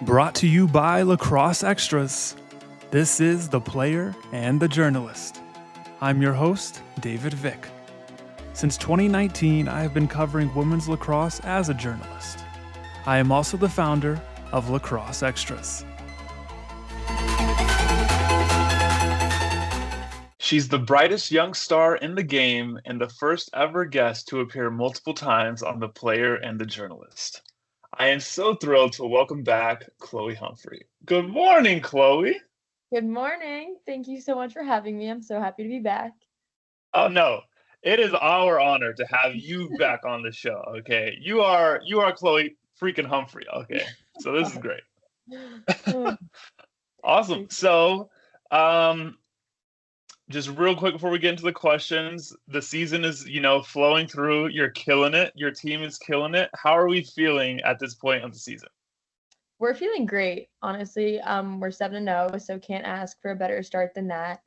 Brought to you by Lacrosse Extras. This is The Player and the Journalist. I'm your host, David Vick. Since 2019, I have been covering women's lacrosse as a journalist. I am also the founder of Lacrosse Extras. She's the brightest young star in the game and the first ever guest to appear multiple times on The Player and the Journalist. I am so thrilled to welcome back Chloe Humphrey. Good morning, Chloe. Good morning. Thank you so much for having me. I'm so happy to be back. Oh no, it is our honor to have you back on the show. Okay, you are Chloe freaking Humphrey. Okay, so this is great. Awesome. So, just real quick before we get into the questions, the season is, flowing through. You're killing it. Your team is killing it. How are we feeling at this point of the season? We're feeling great, honestly. We're 7-0, so can't ask for a better start than that.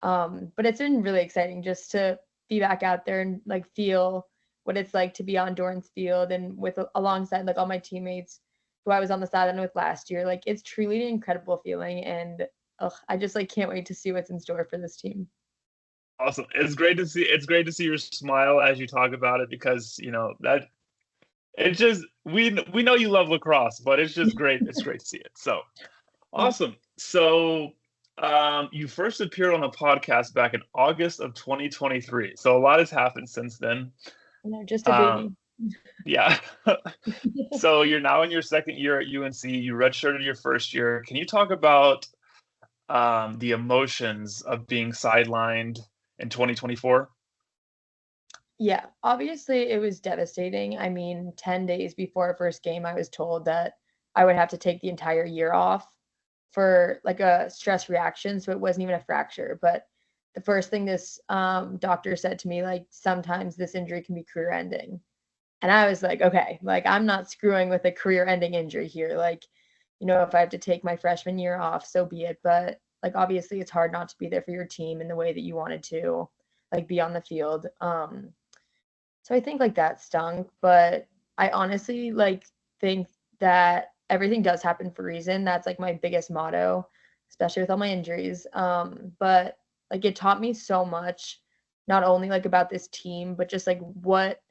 But it's been really exciting just to be back out there and feel what it's like to be on Dorrance Field and alongside all my teammates who I was on the sideline with last year. It's truly an incredible feeling, and I just can't wait to see what's in store for this team. Awesome. It's great to see your smile as you talk about it, because that it's just we know you love lacrosse, but it's just great. It's great to see it. So awesome. So you first appeared on a podcast back in August of 2023. So a lot has happened since then. No, just a baby. Yeah. So you're now in your second year at UNC. You redshirted your first year. Can you talk about the emotions of being sidelined in 2024? Yeah, obviously it was devastating. I mean, 10 days before our first game, I was told that I would have to take the entire year off for a stress reaction. So it wasn't even a fracture. But the first thing this doctor said to me, sometimes this injury can be career ending. And I was like, okay, I'm not screwing with a career ending injury here. If I have to take my freshman year off, so be it. But obviously it's hard not to be there for your team in the way that you wanted to, be on the field. So I think that stunk, but I honestly think that everything does happen for a reason. That's my biggest motto, especially with all my injuries. But it taught me so much, not only about this team, but just what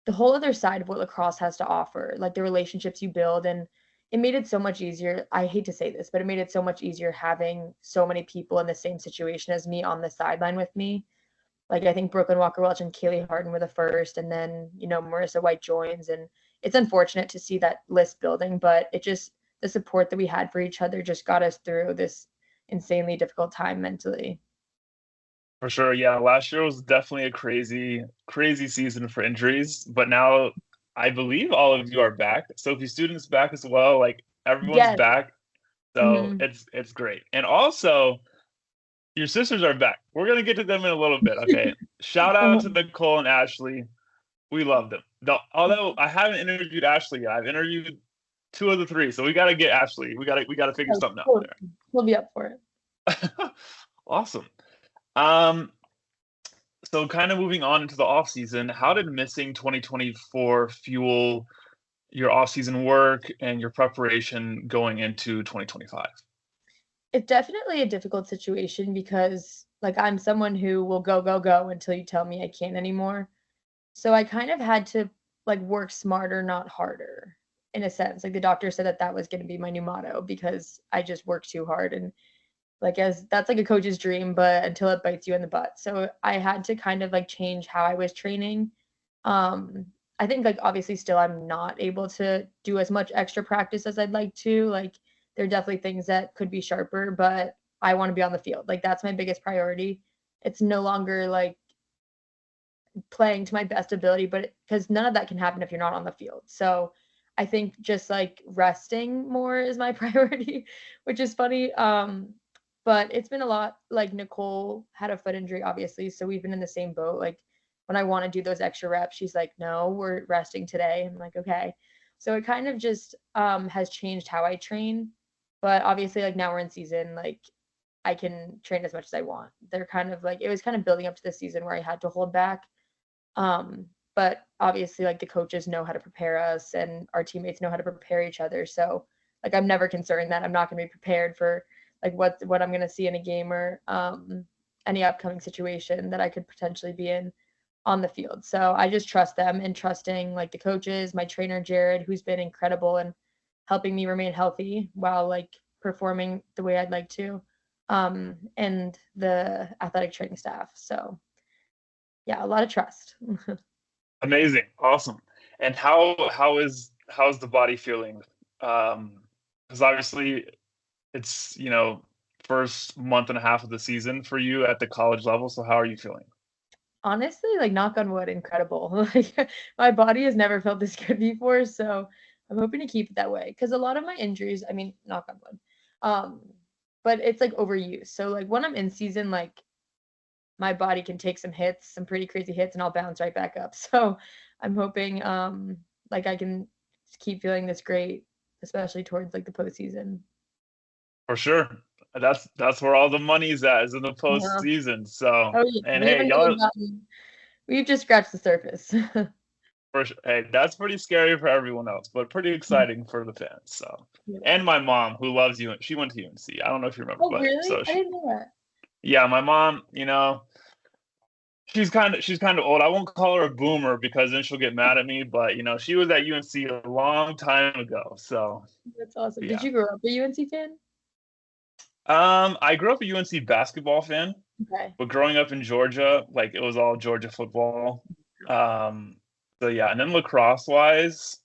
the whole other side of what lacrosse has to offer, the relationships you build. And it made it so much easier. I hate to say this, but it made it so much easier having so many people in the same situation as me on the sideline with me. I think Brooklyn Walker-Welch and Kaylee Harden were the first, and then, Marissa White joins. And it's unfortunate to see that list building, but the support that we had for each other just got us through this insanely difficult time mentally. For sure. Yeah. Last year was definitely a crazy, crazy season for injuries, but now I believe all of you are back. Sophie Student's back as well. Everyone's back. So it's great. And also, your sisters are back. We're going to get to them in a little bit. Okay. Shout out to Nicole and Ashley. We love them. Although I haven't interviewed Ashley yet. I've interviewed 2 of the 3. So we got to get Ashley. We got to figure something out there. We'll be up for it. Awesome. So kind of moving on into the off season, how did missing 2024 fuel your off season work and your preparation going into 2025? It's definitely a difficult situation because I'm someone who will go until you tell me I can't anymore. So I kind of had to work smarter, not harder, in a sense. The doctor said that was going to be my new motto because I just worked too hard. And as that's a coach's dream, but until it bites you in the butt. So I had to kind of change how I was training. I think obviously still I'm not able to do as much extra practice as I'd like to. There are definitely things that could be sharper, but I want to be on the field. That's my biggest priority. It's no longer playing to my best ability, but because none of that can happen if you're not on the field. So I think just resting more is my priority, which is funny. But it's been a lot. Nicole had a foot injury, obviously, so we've been in the same boat. When I want to do those extra reps, she's like, no, we're resting today. I'm like, okay. So it kind of just has changed how I train. But obviously, now we're in season, I can train as much as I want. They're kind of it was kind of building up to the season where I had to hold back. But obviously, the coaches know how to prepare us and our teammates know how to prepare each other. So like I'm never concerned that I'm not going to be prepared for like what I'm going to see in a game or any upcoming situation that I could potentially be in on the field. So I just trust them, and trusting like the coaches, my trainer Jared, who's been incredible and helping me remain healthy while like performing the way I'd like to, and the athletic training staff. So yeah, a lot of trust. Amazing. Awesome. And how's the body feeling? Because obviously it's, first month and a half of the season for you at the college level. So how are you feeling? Honestly, like knock on wood, incredible. Like my body has never felt this good before, so I'm hoping to keep it that way. Because a lot of my injuries, I mean, knock on wood, um, but it's like overuse. So like when I'm in season, like my body can take some hits, some pretty crazy hits, and I'll bounce right back up. So I'm hoping like I can keep feeling this great, especially towards like the postseason. For sure. That's where all the money's at, is in the Yeah. postseason. So, Oh, yeah. and We hey, haven't y'all, even gotten. We've just scratched the surface. for sure, hey, that's pretty scary for everyone else, but pretty exciting for the fans. So, Yeah. and my mom, who loves you, she went to UNC. I don't know if you remember, Oh, but really? so I she, didn't know that. yeah, my mom, she's kind of old. I won't call her a boomer because then she'll get mad at me. But she was at UNC a long time ago. So That's awesome. Did yeah. you grow up a UNC fan? I grew up a UNC basketball fan, Okay. but growing up in Georgia, like it was all Georgia football. Um, so yeah, and then lacrosse wise,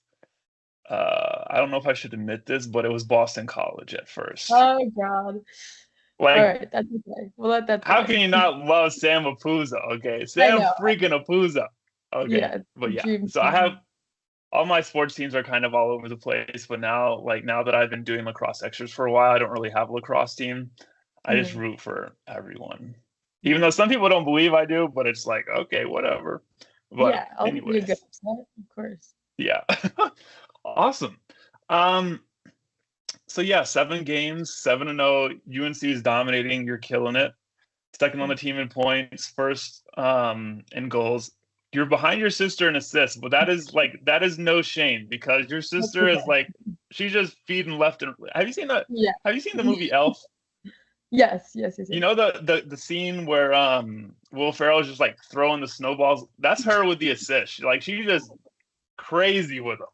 I don't know if I should admit this, but it was Boston College at first. Oh God. All Like, right, that's okay. We'll let that how slide. can you not love Sam Apuzzo? Okay, I Sam know. freaking Apuzzo. Okay, Yeah, but yeah, dream so I have team. all my sports teams are kind of all over the place, but now that I've been doing lacrosse extras for a while, I don't really have a lacrosse team. I just Mhm. root for everyone. Even though some people don't believe I do, but it's like, okay, whatever. But Yeah, I'll be a good anyways, upset, of course. yeah. Awesome. Um, so yeah, 7 games, 7-0. UNC is dominating. You're killing it. Second on the team in points, first in goals. You're behind your sister in assists, but that is no shame because your That's sister is okay. like she's just feeding left and have you seen that? Yeah. Have you seen the movie Elf? Yes, yes, yes, You yes. know the scene where Will Ferrell is just like throwing the snowballs? That's her with the assist. She's just crazy with them.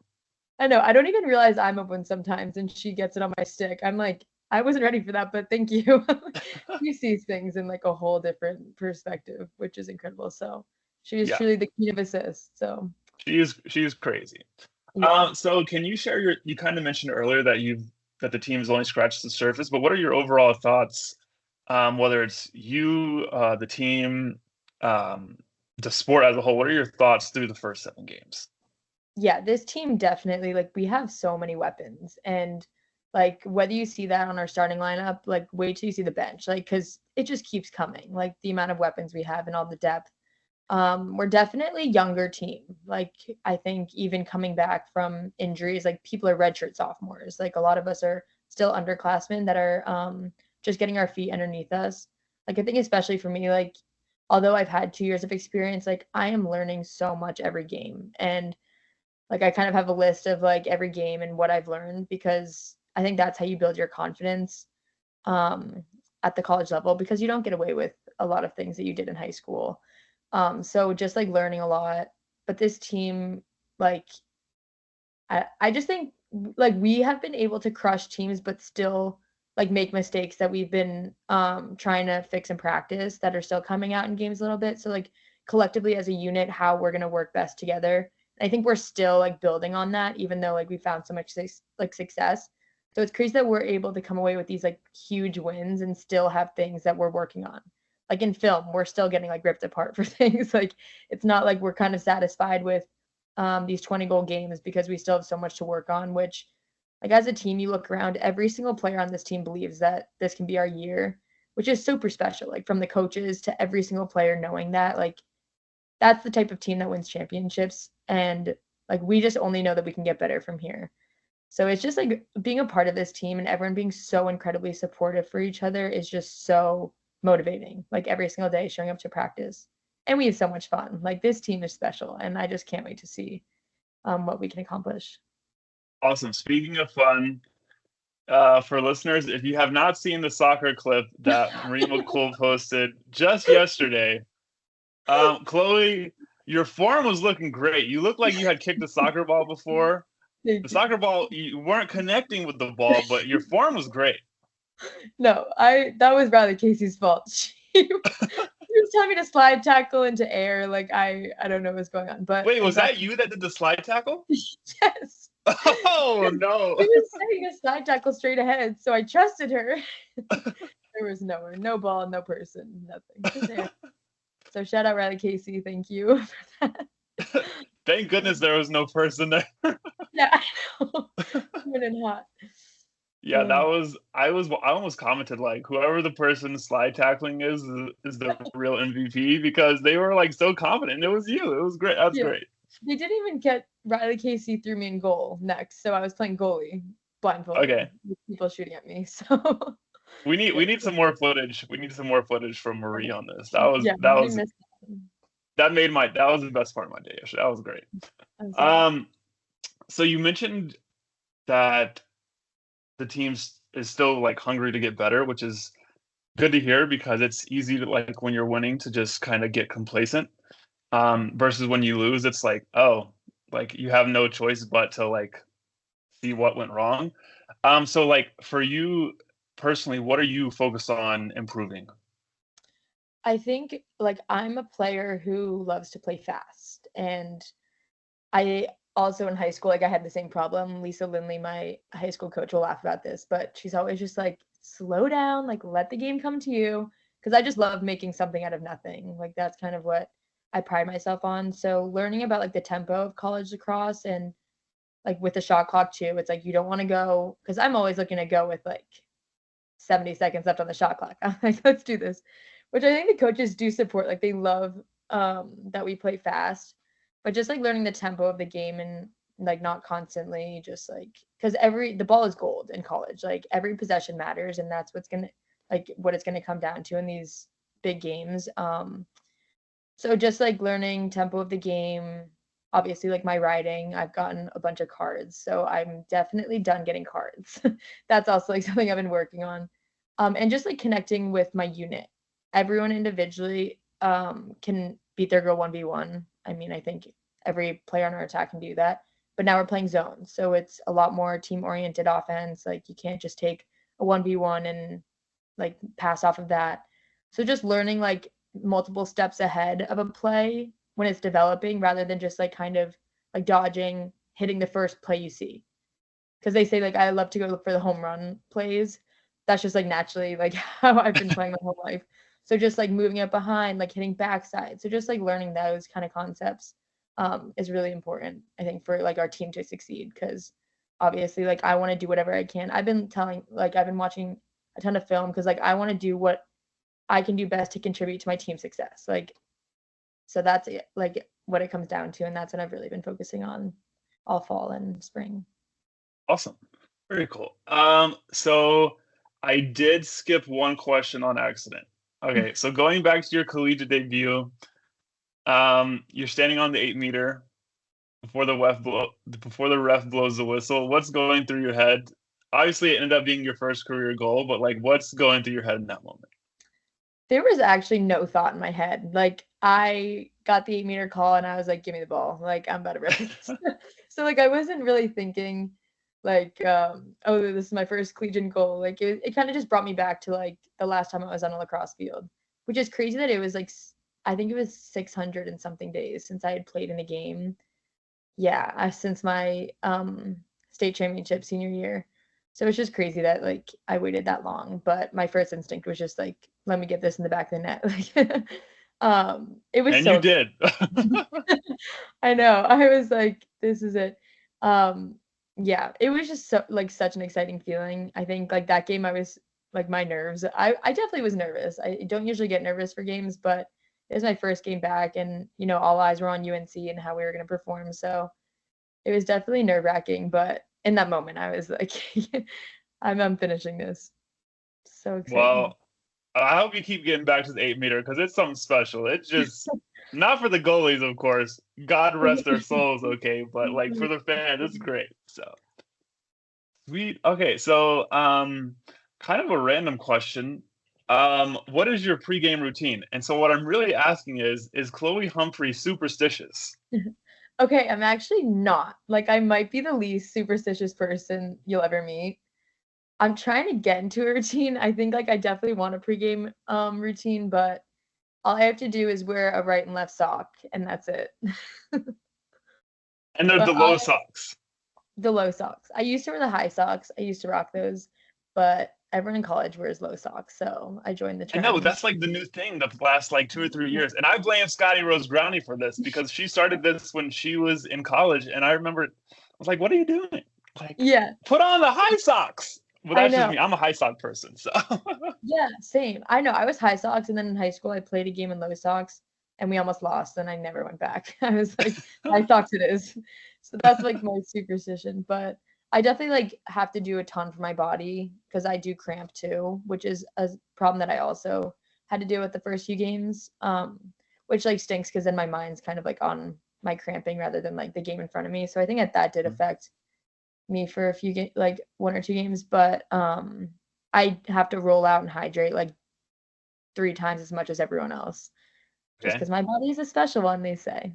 I know. I don't even realize I'm open sometimes, and she gets it on my stick. I'm like, I wasn't ready for that, but thank you. She sees things in like a whole different perspective, which is incredible. So she is Yeah, truly the queen of assists. So she is crazy. yeah. So can you share you kind of mentioned earlier that the team's only scratched the surface, but what are your overall thoughts, whether it's you, the team, um, the sport as a whole? What are your thoughts through the first 7 games? Yeah, this team definitely like we have so many weapons, and like whether you see that on our starting lineup, like wait till you see the bench, like because it just keeps coming, like the amount of weapons we have and all the depth. We're definitely younger team. Like I think even coming back from injuries, like people are redshirt sophomores. Like a lot of us are still underclassmen that are just getting our feet underneath us. Like I think especially for me, like although I've had 2 years of experience, like I am learning so much every game, and like I kind of have a list of like every game and what I've learned because I think that's how you build your confidence um, at the college level because you don't get away with a lot of things that you did in high school. So just like learning a lot. But this team, like I just think like we have been able to crush teams but still like make mistakes that we've been trying to fix in practice that are still coming out in games a little bit. So like collectively as a unit, how we're gonna work best together. I think we're still like building on that, even though like we found so much like success. So it's crazy that we're able to come away with these like huge wins and still have things that we're working on. Like in film, we're still getting like ripped apart for things. Like it's not like we're kind of satisfied with these 20 goal games because we still have so much to work on, which like as a team, you look around, every single player on this team believes that this can be our year, which is super special. Like from the coaches to every single player knowing that, like that's the type of team that wins championships. And like we just only know that we can get better from here. So it's just like being a part of this team and everyone being so incredibly supportive for each other is just so motivating. Like every single day showing up to practice. And we have so much fun. Like this team is special and I just can't wait to see what we can accomplish. Awesome. Speaking of fun, For listeners, if you have not seen the soccer clip that Marie McCool posted just yesterday, Chloe, your form was looking great. You looked like you had kicked a soccer ball before. The soccer ball, you weren't connecting with the ball, but your form was great. No, that was Riley Casey's fault. She was telling me to slide tackle into air. Like I don't know what's going on. But wait, was that you that did the slide tackle? Yes. Oh no! She was saying a slide tackle straight ahead, so I trusted her. There was no ball, no person, nothing. Just air. So shout out Riley Casey. Thank you for that. Thank goodness there was no person there. Yeah, I know. Coming hot. Yeah, I almost commented like whoever the person slide tackling is the real MVP because they were like so confident. It was you. It was great. That's great. They didn't even get Riley Casey threw me in goal next, so I was playing goalie blindfolded. Okay. With people shooting at me. So we need some more footage. We need some more footage from Marie on this. That was the best part of my day yesterday. That was great. So you mentioned that the team is still like hungry to get better, which is good to hear because it's easy to like when you're winning to just kind of get complacent. Versus when you lose, it's like, oh, like you have no choice but to like see what went wrong. So like for you personally, what are you focused on improving? I think like I'm a player who loves to play fast, and I also in high school, like I had the same problem. Lisa Lindley, my high school coach, will laugh about this, but she's always just like, slow down, like let the game come to you. Because I just love making something out of nothing. Like that's kind of what I pride myself on. So learning about like the tempo of college lacrosse and like with the shot clock too, it's like you don't want to go because I'm always looking to go with like 70 seconds left on the shot clock. I'm like, let's do this. Which I think the coaches do support. Like they love that we play fast. But just like learning the tempo of the game and like not constantly just like because the ball is gold in college. Like every possession matters, and that's what it's gonna come down to in these big games. So just like learning tempo of the game, obviously like my writing, I've gotten a bunch of cards, so I'm definitely done getting cards. That's also like something I've been working on. And just like connecting with my unit. Everyone individually can beat their girl 1v1. I mean, I think every player on our attack can do that. But now we're playing zones, so it's a lot more team-oriented offense. Like you can't just take a 1v1 and like pass off of that. So just learning like multiple steps ahead of a play when it's developing rather than just like kind of like dodging, hitting the first play you see. Because they say like I love to go look for the home run plays. That's just like naturally like how I've been playing my whole life. So just like moving it behind, like hitting backside. So just like learning those kind of concepts is really important, I think, for like our team to succeed. Because obviously, like I want to do whatever I can. I've been watching a ton of film because like I want to do what I can do best to contribute to my team success. Like, so that's it, like what it comes down to, and that's what I've really been focusing on all fall and spring. Awesome, very cool. So I did skip one question on accident. Okay, so going back to your collegiate debut, you're standing on the 8-meter before the ref blows the whistle. What's going through your head? Obviously, it ended up being your first career goal, but like, what's going through your head in that moment? There was actually no thought in my head. Like I got the 8-meter call and I was like, give me the ball. Like I'm about to rip this. So like I wasn't really thinking like oh, this is my first collegiate goal. Like it kind of just brought me back to like the last time I was on a lacrosse field, which is crazy that it was like I think it was 600 and something days since I had played in a game. Yeah, since my state championship senior year. So it's just crazy that like I waited that long. But my first instinct was just like, let me get this in the back of the net. Like it was and so you did. I know. I was like, this is it. Yeah, it was just so like such an exciting feeling. I think like that game I was like my nerves. I definitely was nervous. I don't usually get nervous for games, but it was my first game back and all eyes were on UNC and how we were going to perform. So it was definitely nerve-wracking, but in that moment I was like I'm finishing this. So exciting. Well, I hope you keep getting back to the 8-meter because it's something special. It's just not for the goalies, of course. God rest their souls, okay, but like for the fans, it's great. So Sweet. Okay, so kind of a random question. What is your pregame routine? And so what I'm really asking is Chloe Humphrey superstitious? Okay, I'm actually not. Like, I might be the least superstitious person you'll ever meet. I'm trying to get into a routine. I think, like, I definitely want a pregame, routine, but all I have to do is wear a right and left sock, and that's it. And they're But the low socks. the low socks. I used to wear the high socks. I used to rock those, but everyone in college wears low socks, so I joined the I know trend. that's like the new thing the last like 2 or 3 years. And I blame Scotty Rose Brownie for this because she started this when she was in college. And I remember I was like, what are you doing? Like, Yeah, put on the high socks. Well, I that's just know. me. I'm a high sock person. So Yeah, same. I know. I was high socks, and then in high school, I played a game in low socks, and we almost lost, and I never went back. I was like, high socks it is. So that's like my superstition. But I definitely like have to do a ton for my body because I do cramp too, which is a problem that I also had to deal with the first few games. Which like stinks because then my mind's kind of like on my cramping rather than like the game in front of me. So I think that did affect me for a few like 1 or 2 games, but I have to roll out and hydrate like 3 times as much as everyone else, just okay. because my body is a special one, they say.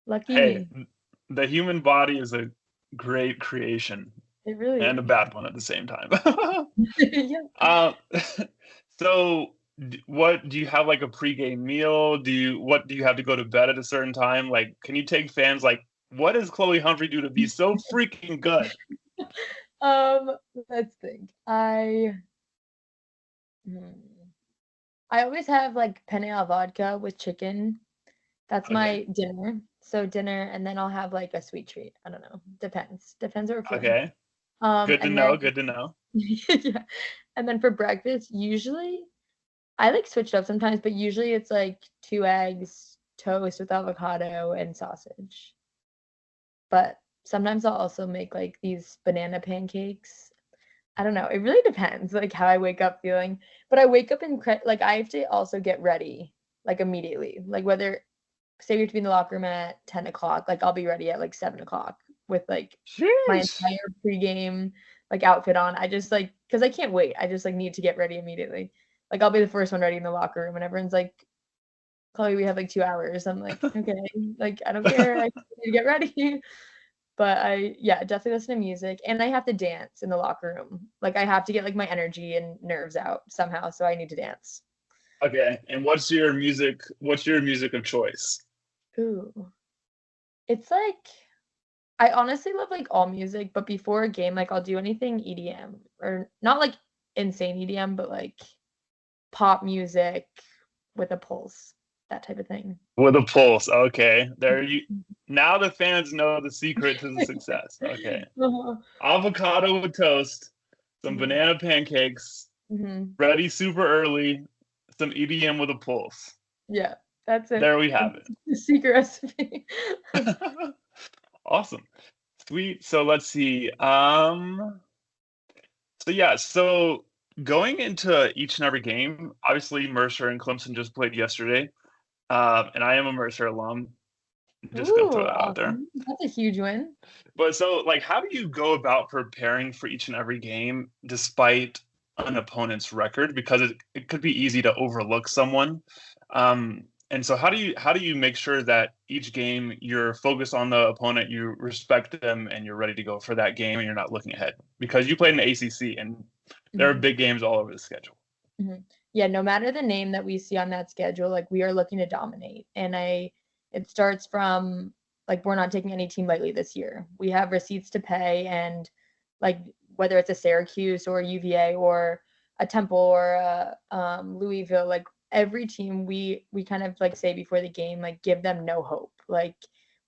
Lucky Hey, me. the human body is a great creation It really and a is. bad one at the same time. Yeah. Um, so what do you have like a pregame meal? What do you have to go to bed at a certain time? Like, can you take fans like what does Chloe Humphrey do to be so freaking good? Let's think. Hmm. I always have like penne al vodka with chicken. That's Okay. my dinner. So dinner, and then I'll have like a sweet treat. I don't know. Depends. Depends what we're feeling. Okay. Good to And know. then Good to know. yeah. And then for breakfast, usually I like switched up sometimes, but usually it's like 2 eggs, toast with avocado and sausage. But sometimes I'll also make like these banana pancakes. I don't know. It really depends, like how I wake up feeling. But I wake up like I have to also get ready like immediately. Like whether say we have to be in the locker room at 10 o'clock, like I'll be ready at like 7 o'clock with like my Sheesh. entire pregame like outfit on. I just like because I can't wait. I just like need to get ready immediately. Like I'll be the first one ready in the locker room, and everyone's like, "Chloe, we have like 2 hours." I'm like, "Okay, like I don't care. I need to get ready." But yeah, definitely listen to music, and I have to dance in the locker room. Like I have to get like my energy and nerves out somehow, so I need to dance. Okay. And what's your music of choice? Ooh, it's like I honestly love like all music, but before a game, like I'll do anything EDM or not like insane EDM, but like pop music with a pulse, that type of thing. With a pulse. Okay. There you now the fans know the secret to the success. Okay. Uh-huh. Avocado with toast, some Mhm, banana pancakes, mhm. ready super early, some EDM with a pulse. Yeah, that's it. There we That's have the secret recipe. it. Awesome. Sweet. So let's see. So yeah, so going into each and every game, obviously Mercer and Clemson just played yesterday. And I am a Mercer alum. Just gonna throw Ooh, that out there. awesome. That's a huge win. But so like how do you go about preparing for each and every game despite an opponent's record? Because it could be easy to overlook someone. And so how do you make sure that each game you're focused on the opponent, you respect them, and you're ready to go for that game, and you're not looking ahead because you played in the ACC and there are Mhm, big games all over the schedule. mhm. Yeah, no matter the name that we see on that schedule, like we are looking to dominate. And it starts from like we're not taking any team lightly this year. We have receipts to pay, and like whether it's a Syracuse or UVA or a Temple or a Louisville, like every team we kind of like say before the game, like give them no hope. Like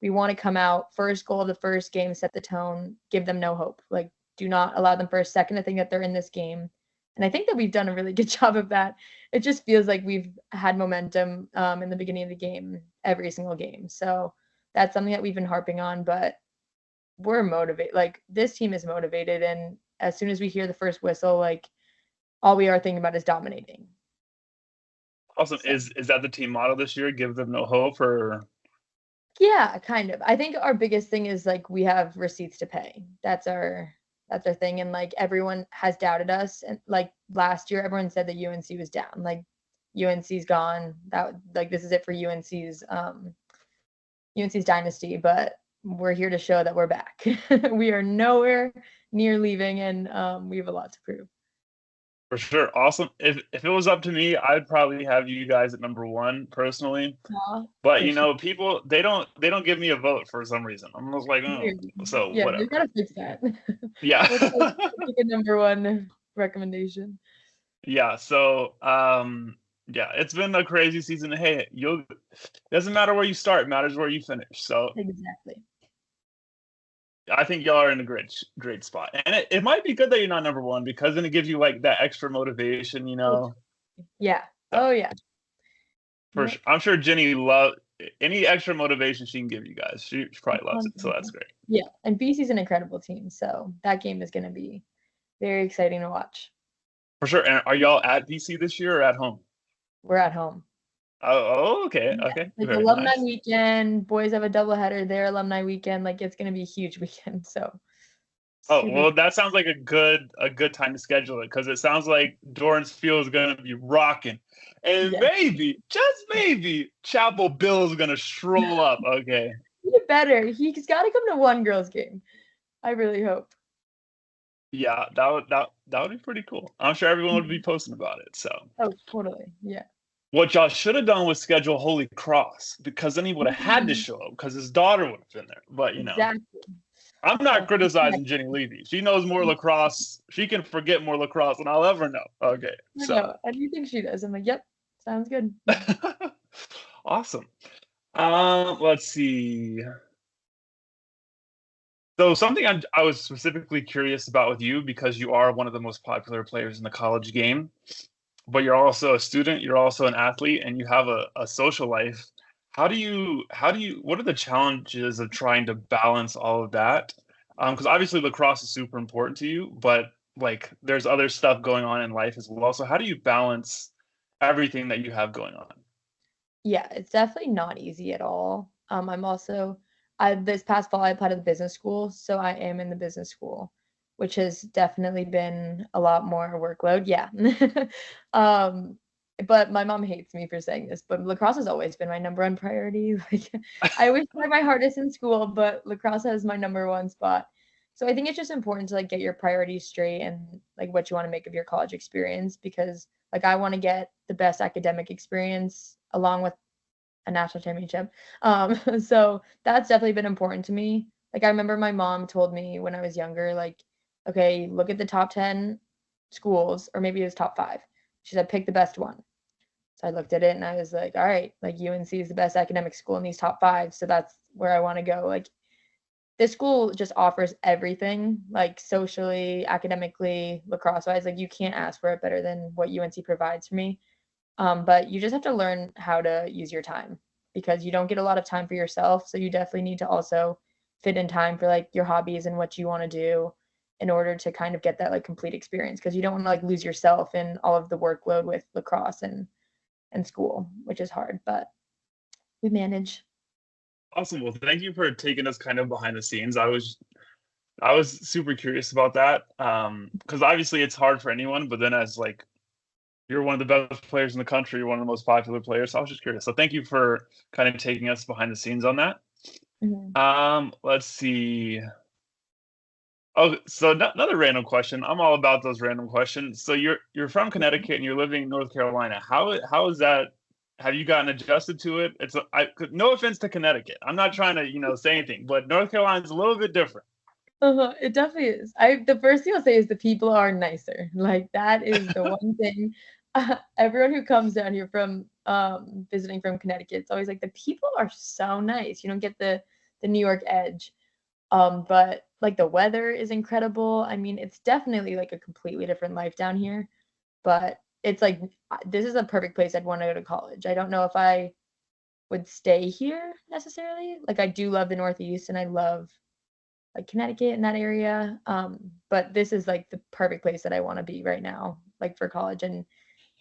we want to come out first goal of the first game, set the tone, give them no hope. Like do not allow them for a second to think that they're in this game. And I think that we've done a really good job of that. It just feels like we've had momentum in the beginning of the game every single game. So that's something that we've been harping on, but we're motivated. Like this team is motivated, and as soon as we hear the first whistle, like all we are thinking about is dominating. Awesome. So Is that the team motto this year? Give them no hope or yeah, kind of. I think our biggest thing is like we have receipts to pay. That's our That's our thing. And like everyone has doubted us. And like last year, everyone said that UNC was down. Like UNC's gone. That like this is it for UNC's dynasty. But we're here to show that we're back. We are nowhere near leaving, and we have a lot to prove. For sure. Awesome. If it was up to me, I'd probably have you guys at number one personally. But you know, people they don't give me a vote for some reason. I'm just like, oh, so yeah, whatever. You gotta fix that. Yeah. Let's make a number one recommendation. Yeah. So yeah, it's been a crazy season. Hey, doesn't matter where you start, it matters where you finish. So exactly. I think y'all are in a great spot. And it might be good that you're not number one, because then it gives you like that extra motivation, you know. Yeah. Oh yeah. For sure. I'm sure Jenny loves any extra motivation she can give you guys. She probably loves it. So that's great. Yeah. And BC's an incredible team. So that game is gonna be very exciting to watch. For sure. And are y'all at BC this year or at home? We're at home. Oh, okay. Yeah. Okay. Like alumni weekend, boys have a doubleheader. Their alumni weekend, like it's gonna be a huge weekend. So. Oh well, that sounds like a good time to schedule it, because it sounds like Dorrance Field is gonna be rocking, and maybe, just maybe, Chapel Bill is gonna stroll up. Okay. He better. He's got to come to one girls' game. I really hope. Yeah, that would be pretty cool. I'm sure everyone would be posting about it. So. Oh, totally. Yeah. What y'all should have done was schedule Holy Cross, because then he would have had to show up, because his daughter would have been there. But you know, exactly. I'm not criticizing Jenny Levy. She knows more lacrosse. She can forget more lacrosse than I'll ever know. Okay. I know. And you think she does? I'm like, yep, sounds good. Awesome. Let's see. So something I was specifically curious about with you, because you are one of the most popular players in the college game, but you're also a student, you're also an athlete, and you have a social life. What are the challenges of trying to balance all of that? Because obviously lacrosse is super important to you, but like there's other stuff going on in life as well. So how do you balance everything that you have going on? Yeah, it's definitely not easy at all. This past fall I applied to the business school, so I am in the business school, which has definitely been a lot more workload. Yeah. But my mom hates me for saying this, but lacrosse has always been my number one priority. Like I always try my hardest in school, but lacrosse has my number one spot. So I think it's just important to like get your priorities straight and like what you want to make of your college experience, because like I want to get the best academic experience along with a national championship. So that's definitely been important to me. Like I remember my mom told me when I was younger, like, okay, look at the top 10 schools, or maybe it was top 5. She said, pick the best one. So I looked at it and I was like, all right, like UNC is the best academic school in these top 5. So that's where I want to go. Like this school just offers everything, like socially, academically, lacrosse wise. Like you can't ask for it better than what UNC provides for me. But you just have to learn how to use your time, because you don't get a lot of time for yourself. So you definitely need to also fit in time for like your hobbies and what you want to do in order to kind of get that like complete experience, because you don't want to like lose yourself in all of the workload with lacrosse and school, which is hard, but we manage. Awesome. Well, thank you for taking us kind of behind the scenes. I was super curious about that, because obviously it's hard for anyone, but then as like you're one of the best players in the country, you're one of the most popular players. So I was just curious. So thank you for kind of taking us behind the scenes on that. Mm-hmm. Let's see. Oh, so another random question. I'm all about those random questions. So you're from Connecticut and you're living in North Carolina. How is that? Have you gotten adjusted to it? No offense to Connecticut. I'm not trying to say anything, but North Carolina is a little bit different. It definitely is. The first thing I'll say is the people are nicer. Like that is the one thing. Everyone who comes down here from visiting from Connecticut, it's always like the people are so nice. You don't get the New York edge. But like the weather is incredible. I mean, it's definitely like a completely different life down here, but it's like this is a perfect place I'd want to go to college. I don't know if I would stay here necessarily. Like I do love the Northeast and I love like Connecticut in that area. But this is like the perfect place that I want to be right now, like for college. And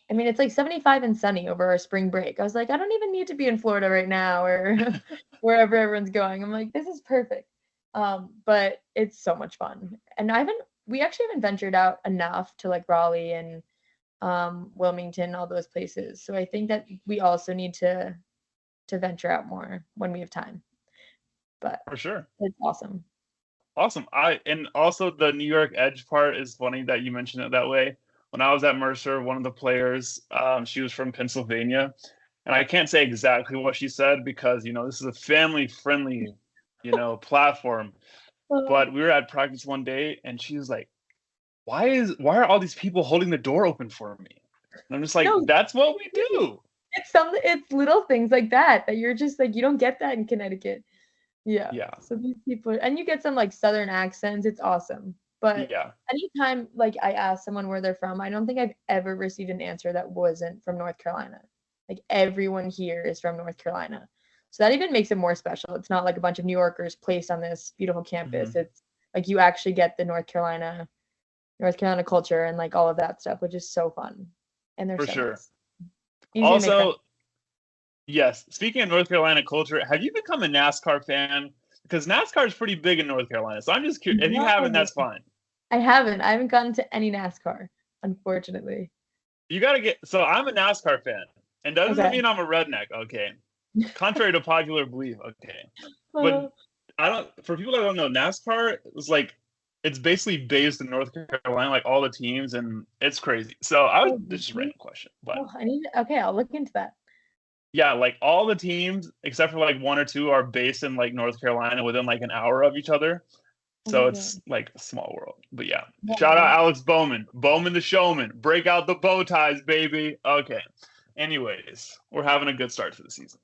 I mean, it's like 75 and sunny over our spring break. I was like, I don't even need to be in Florida right now or wherever everyone's going. I'm like, this is perfect. But it's so much fun. And I haven't we actually haven't ventured out enough to like Raleigh and Wilmington, all those places. So I think that we also need to venture out more when we have time. But For sure. it's awesome. Awesome. And also the New York Edge part is funny that you mentioned it that way. When I was at Mercer, one of the players, she was from Pennsylvania, and I can't say exactly what she said because this is a family-friendly, platform. But we were at practice one day, and she was like, "Why are all these people holding the door open for me?" And I'm just like, No, "That's what we do." It's little things like that you're just like, you don't get that in Connecticut. Yeah. Yeah. So these people, and you get some like Southern accents. It's awesome. But Yeah. anytime like I ask someone where they're from, I don't think I've ever received an answer that wasn't from North Carolina. Like everyone here is from North Carolina. So that even makes it more special. It's not like a bunch of New Yorkers placed on this beautiful campus. Mhm. It's like you actually get the North Carolina culture and like all of that stuff, which is so fun. And they're For so sure. nice. Easy to make friends. Also, yes, speaking of North Carolina culture, have you become a NASCAR fan? Because NASCAR is pretty big in North Carolina. So I'm just curious. If you haven't, No, that's fine. I haven't. I haven't gotten to any NASCAR, unfortunately. You got to get. So I'm a NASCAR fan, and that doesn't Okay. mean I'm a redneck. Okay, contrary to popular belief. Okay, but I don't. For people that don't know, NASCAR is like it's basically based in North Carolina, like all the teams, and it's crazy. So I was this is a random question, but Okay, I'll look into that. yeah, like all the teams except for like one or two are based in like North Carolina within like an hour of each other. So it's like a small world. But yeah. Shout out Alex Bowman. Bowman the showman. Break out the bow ties, baby. Okay. Anyways, we're having a good start to the season.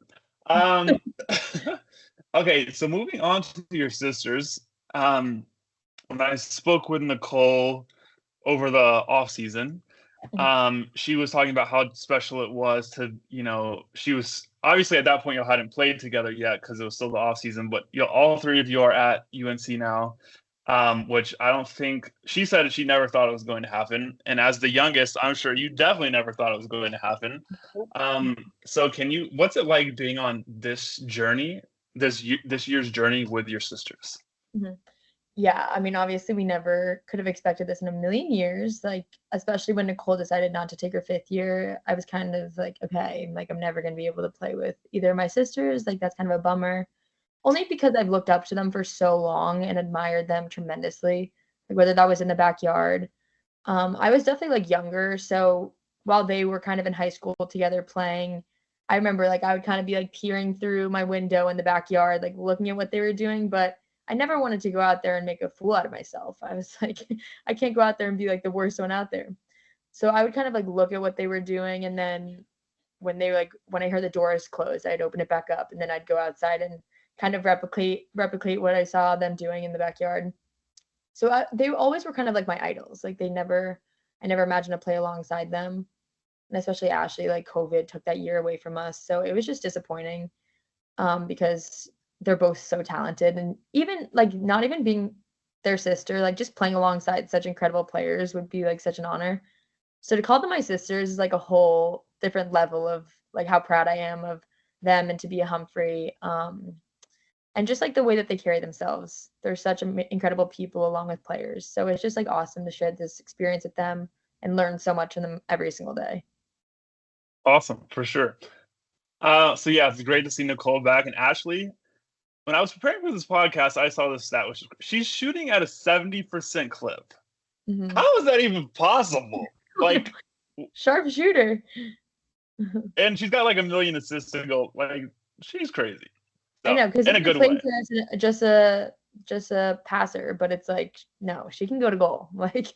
Okay, so moving on to your sisters. When I spoke with Nicole over the off season, she was talking about how special it was to, she was obviously at that point you hadn't played together yet because it was still the off season, but all three of you are at UNC now, which I don't think she said she never thought it was going to happen. And as the youngest, I'm sure you definitely never thought it was going to happen. So what's it like being on this journey, this year's journey with your sisters? Mm-hmm. Yeah, I mean, obviously, we never could have expected this in a million years. Like, especially when Nicole decided not to take her 5th year, I was kind of like, okay, like I'm never gonna be able to play with either of my sisters. Like, that's kind of a bummer. Only because I've looked up to them for so long and admired them tremendously. Like, whether that was in the backyard. I was definitely like younger, so while they were kind of in high school together playing, I remember like I would kind of be like peering through my window in the backyard, like looking at what they were doing, but I never wanted to go out there and make a fool out of myself. I was like, I can't go out there and be like the worst one out there. So I would kind of like look at what they were doing, and then when I heard the doors close, I'd open it back up, and then I'd go outside and kind of replicate what I saw them doing in the backyard. So they always were kind of like my idols. Like I never imagined to play alongside them, and especially Ashley. Like COVID took that year away from us, so it was just disappointing because they're both so talented, and even like not even being their sister, like just playing alongside such incredible players would be like such an honor. So to call them my sisters is like a whole different level of like how proud I am of them and to be a Humphrey. And just like the way that they carry themselves. They're such incredible people along with players. So it's just like awesome to share this experience with them and learn so much from them every single day. Awesome, for sure. So yeah, it's great to see Nicole back. And Ashley, when I was preparing for this podcast, I saw this stat, which is she's shooting at a 70% clip. Mm-hmm. How is that even possible? Like sharp shooter. And she's got like 1 million assists to go. Like she's crazy. So, I know, because in a good way. Just a passer, but it's like no, she can go to goal. Like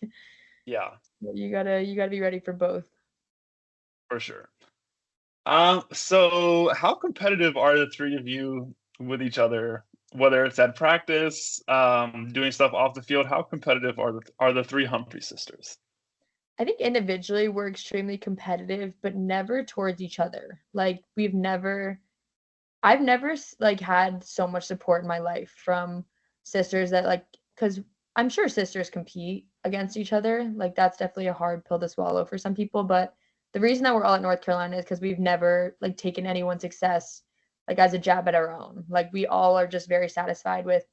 yeah, you gotta be ready for both. For sure. So how competitive are the three of you with each other? Whether it's at practice, doing stuff off the field, how competitive are the three Humphrey sisters? I think individually we're extremely competitive, but never towards each other. Like I've never like had so much support in my life from sisters that like, because I'm sure sisters compete against each other. Like that's definitely a hard pill to swallow for some people. But the reason that we're all at North Carolina is because we've never like taken anyone's success like as a jab at our own. Like we all are just very satisfied with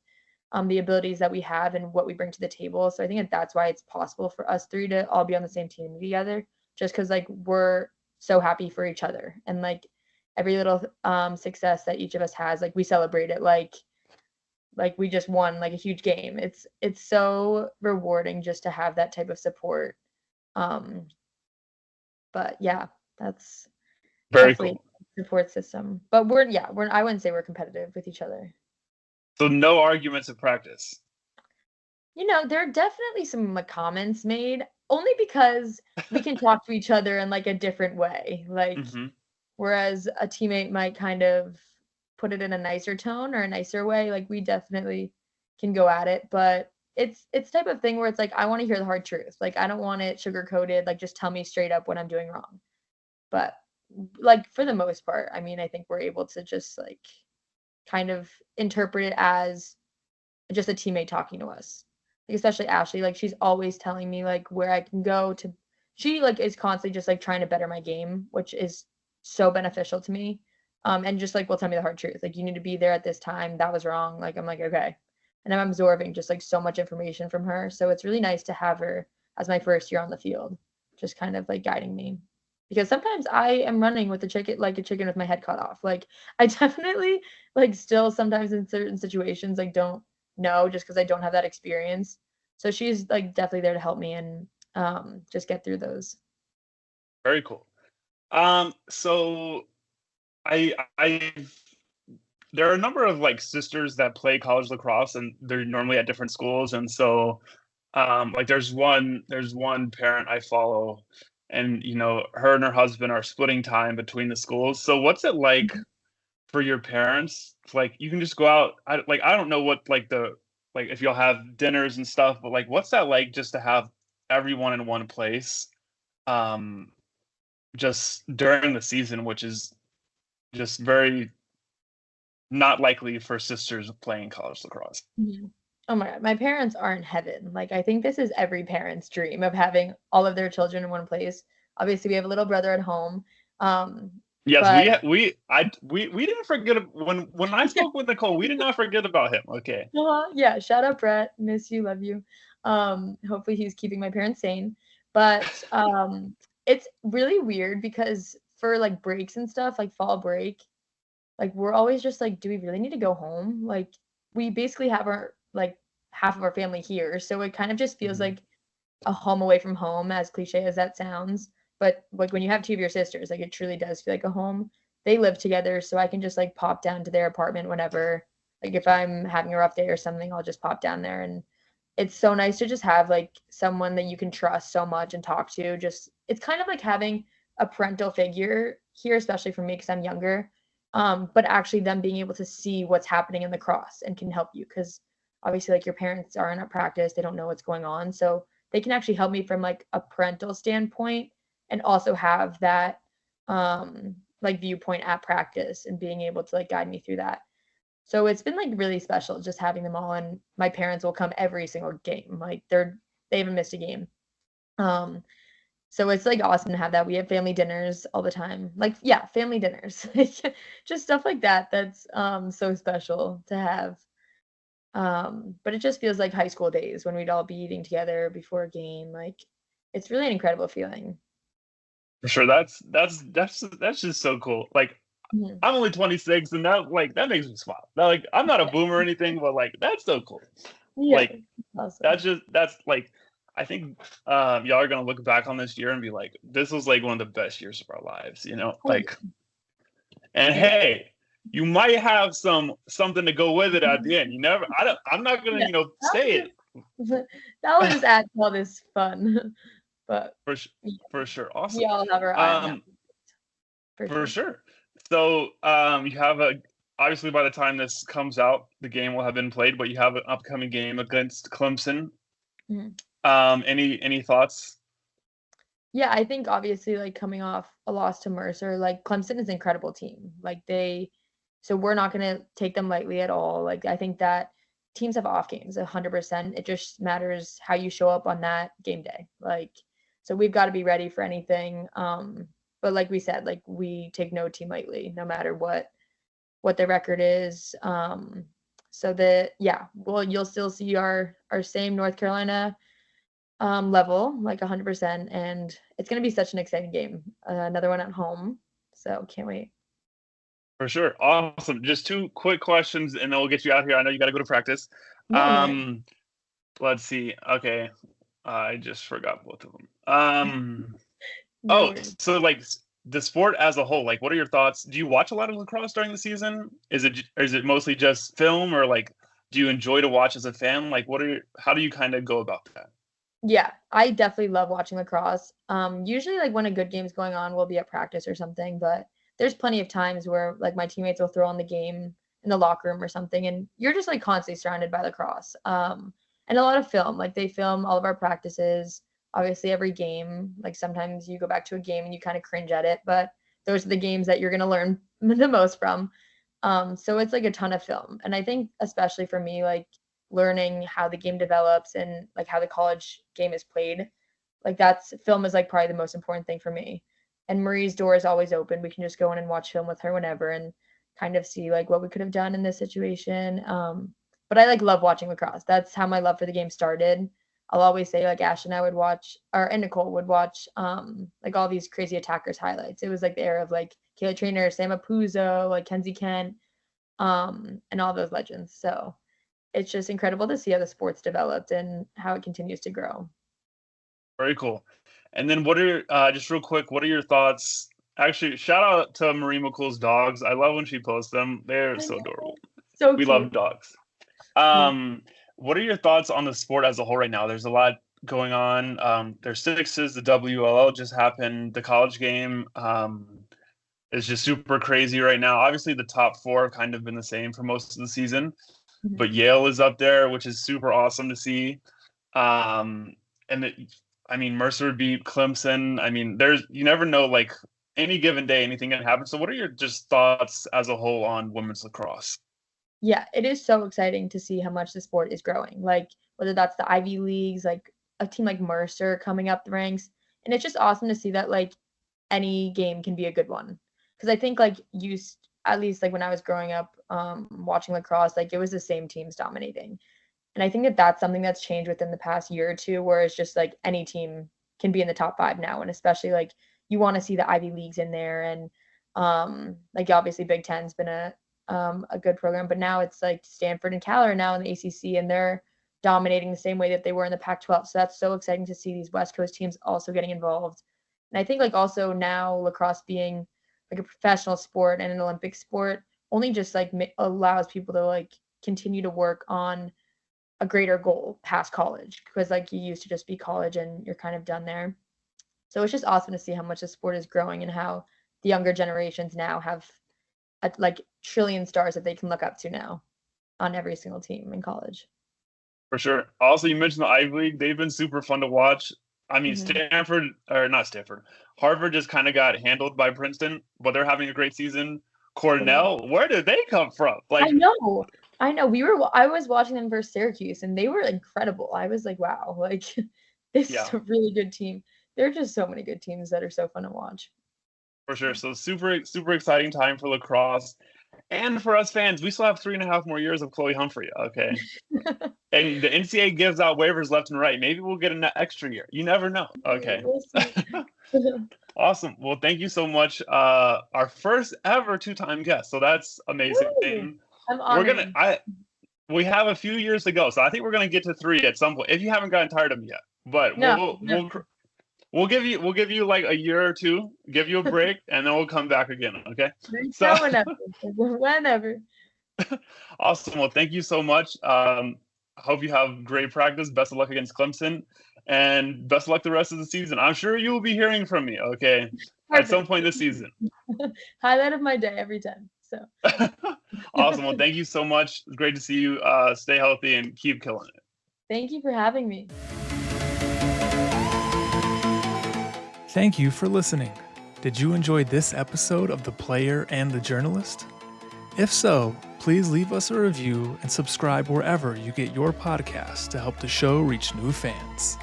the abilities that we have and what we bring to the table. So I think that's why it's possible for us three to all be on the same team together, just because like we're so happy for each other, and like every little success that each of us has, like we celebrate it like we just won like a huge game. It's so rewarding just to have that type of support. Um, but yeah, that's Very definitely cool. a support system. But we're I wouldn't say we're competitive with each other. So no arguments in practice. There are definitely some like comments made only because we can talk to each other in like a different way. Like Mm-hmm. whereas a teammate might kind of put it in a nicer tone or a nicer way, like we definitely can go at it, but it's type of thing where it's like I want to hear the hard truth. Like I don't want it sugar coated, like just tell me straight up what I'm doing wrong. But like for the most part, I mean, I think we're able to just like kind of interpret it as just a teammate talking to us. Like especially Ashley, like she's always telling me like where I can go to. She like is constantly just like trying to better my game, which is so beneficial to me. And just like will tell me the hard truth. Like you need to be there at this time. That was wrong. Like I'm like okay, and I'm absorbing just like so much information from her. So it's really nice to have her as my first year on the field, just kind of like guiding me. Because sometimes I am running with the chicken like a chicken with my head cut off. Like I definitely like still sometimes in certain situations like don't know just because I don't have that experience. So she's like definitely there to help me and just get through those. Very cool. So I've there are a number of like sisters that play college lacrosse, and they're normally at different schools. And so, like there's one parent I follow, and her and her husband are splitting time between the schools. So what's it like Mhm. for your parents? Like you can just go out. I don't know what like if you'll have dinners and stuff, but like what's that like just to have everyone in one place, um, just during the season, which is just very not likely for sisters playing college lacrosse. Mhm. Oh my god, my parents are in heaven. Like I think this is every parent's dream of having all of their children in one place. Obviously, we have a little brother at home. Um, Yes, but we didn't forget when I spoke with Nicole. We did not forget about him. Okay, yeah, shout out Brett. Miss you, love you. Hopefully he's keeping my parents sane. But it's really weird because for like breaks and stuff, like fall break, like we're always just like, do we really need to go home? Like we basically have our like half of our family here, so it kind of just feels hmm like a home away from home, as cliche as that sounds. But like when you have two of your sisters, like it truly does feel like a home. They live together, so I can just like pop down to their apartment whenever. Like if I'm having a rough day or something, I'll just pop down there, and it's so nice to just have like someone that you can trust so much and talk to. Just it's kind of like having a parental figure here, especially for me because I'm younger. But actually them being able to see what's happening in the cross and can help you because obviously like your parents aren't at practice, they don't know what's going on. So they can actually help me from like a parental standpoint and also have that like viewpoint at practice and being able to like guide me through that. So it's been like really special just having them all, and my parents will come every single game. Like they haven't missed a game. Um so it's like awesome to have that. We have family dinners all the time. Like yeah, family dinners. Like just stuff like that that's so special to have. But it just feels like high school days when we'd all be eating together before a game. Like it's really an incredible feeling. for sure. That's just so cool. Like Mhm. I'm only 26, and that makes me smile. Now, like I'm not a boomer or anything, but like that's so cool. Yeah, Like awesome. that's like I think y'all are gonna look back on this year and be like, this was like one of the best years of our lives. Oh, Like and yeah. hey, you might have something to go with it at the end. You never. I'm not gonna Yeah. That say would it just that would just add to all this fun. But for yeah, for sure. Awesome. we all have our eye on that Um, for for sure. sure. So you have a obviously by the time this comes out, the game will have been played, but you have an upcoming game against Clemson. Mhm. Any thoughts? Yeah, I think obviously like coming off a loss to Mercer, like Clemson is an incredible team. So we're not going to take them lightly at all. Like I think that teams have off games 100%. It just matters how you show up on that game day. Like so we've got to be ready for anything. But like we said, like we take no team lightly no matter what their record is. So you'll still see our same North Carolina level, like 100%, and it's going to be such an exciting game. Another one at home, so can't wait. For sure. Awesome. Just 2 quick questions, and then we'll get you out here. I know you got to go to practice. No. Let's see. Okay. I just forgot both of them. No worries. So like the sport as a whole, like what are your thoughts? Do you watch a lot of lacrosse during the season? Is it mostly just film, or like do you enjoy to watch as a fan? Like how do you kind of go about that? Yeah, I definitely love watching lacrosse. Usually like when a good game's going on, we'll be at practice or something, but there's plenty of times where like my teammates will throw on the game in the locker room or something, and you're just like constantly surrounded by lacrosse. And a lot of film. Like they film all of our practices, obviously every game. Like sometimes you go back to a game and you kind of cringe at it, but those are the games that you're gonna learn the most from. So it's like a ton of film. And I think especially for me, like learning how the game develops and like how the college game is played, like film is like probably the most important thing for me. And Marie's door is always open. We can just go in and watch film with her whenever and kind of see like what we could have done in this situation. But I like love watching lacrosse. That's how my love for the game started. I'll always say like Ash and I would watch, and Nicole would watch like all these crazy attackers highlights. It was like the era of like Kayla Trainer, Sam Apuzzo, like Kenzie Kent, and all those legends. So it's just incredible to see how the sport's developed and how it continues to grow. Very cool. And then what are just real quick, what are your thoughts? Actually, shout out to Marie McCool's dogs. I love when she posts them. They're so adorable. So we cute. love dogs. What are your thoughts on the sport as a whole right now? There's a lot going on. There's sixes, the WLL just happened, the college game is just super crazy right now. Obviously, the top 4 have kind of been the same for most of the season, but Yale is up there, which is super awesome to see. Mercer beat Clemson. I mean, you never know, like any given day, anything can happen. So what are your just thoughts as a whole on women's lacrosse? Yeah, it is so exciting to see how much the sport is growing. Like whether that's the Ivy Leagues, like a team like Mercer coming up the ranks. And it's just awesome to see that like any game can be a good one. Because I think like at least like when I was growing up watching lacrosse, like it was the same teams dominating. And I think that that's something that's changed within the past year or two, where it's just like any team can be in the top 5 now. And especially like you want to see the Ivy Leagues in there. And like obviously Big Ten's been a good program, but now it's like Stanford and Cal are now in the ACC, and they're dominating the same way that they were in the Pac-12. So that's so exciting to see these West Coast teams also getting involved. And I think like also now lacrosse being like a professional sport and an Olympic sport only just like allows people to like continue to work on a greater goal past college, because like you used to just be college and you're kind of done there. So it's just awesome to see how much the sport is growing and how the younger generations now have like trillion stars that they can look up to now on every single team in college. For sure. Also, you mentioned the Ivy League. They've been super fun to watch. I mean, Harvard just kind of got handled by Princeton, but they're having a great season. Cornell, where did they come from? Like I know. I was watching them versus Syracuse, and they were incredible. I was like, wow, like this is a really good team. There are just so many good teams that are so fun to watch. For sure. So super exciting time for lacrosse. And for us fans, we still have 3.5 more years of Chloe Humphrey. Okay. And the NCAA gives out waivers left and right. Maybe we'll get an extra year. You never know. Okay. Awesome. Well, thank you so much. Our first ever 2-time guest. So that's amazing. Woo! I'm honored. We have a few years to go. So I think we're gonna get to 3 at some point, if you haven't gotten tired of them yet. But we'll give you like a year or 2, give you a break, and then we'll come back again. Okay. So whenever. Awesome. Well, thank you so much. I hope you have great practice. Best of luck against Clemson, and best of luck the rest of the season. I'm sure you will be hearing from me. Okay. Perfect. At some point this season. Highlight of my day every time. So. Awesome. Well, thank you so much. It's great to see you. Stay healthy and keep killing it. Thank you for having me. Thank you for listening. Did you enjoy this episode of The Player and the Journalist? If so, please leave us a review and subscribe wherever you get your podcasts to help the show reach new fans.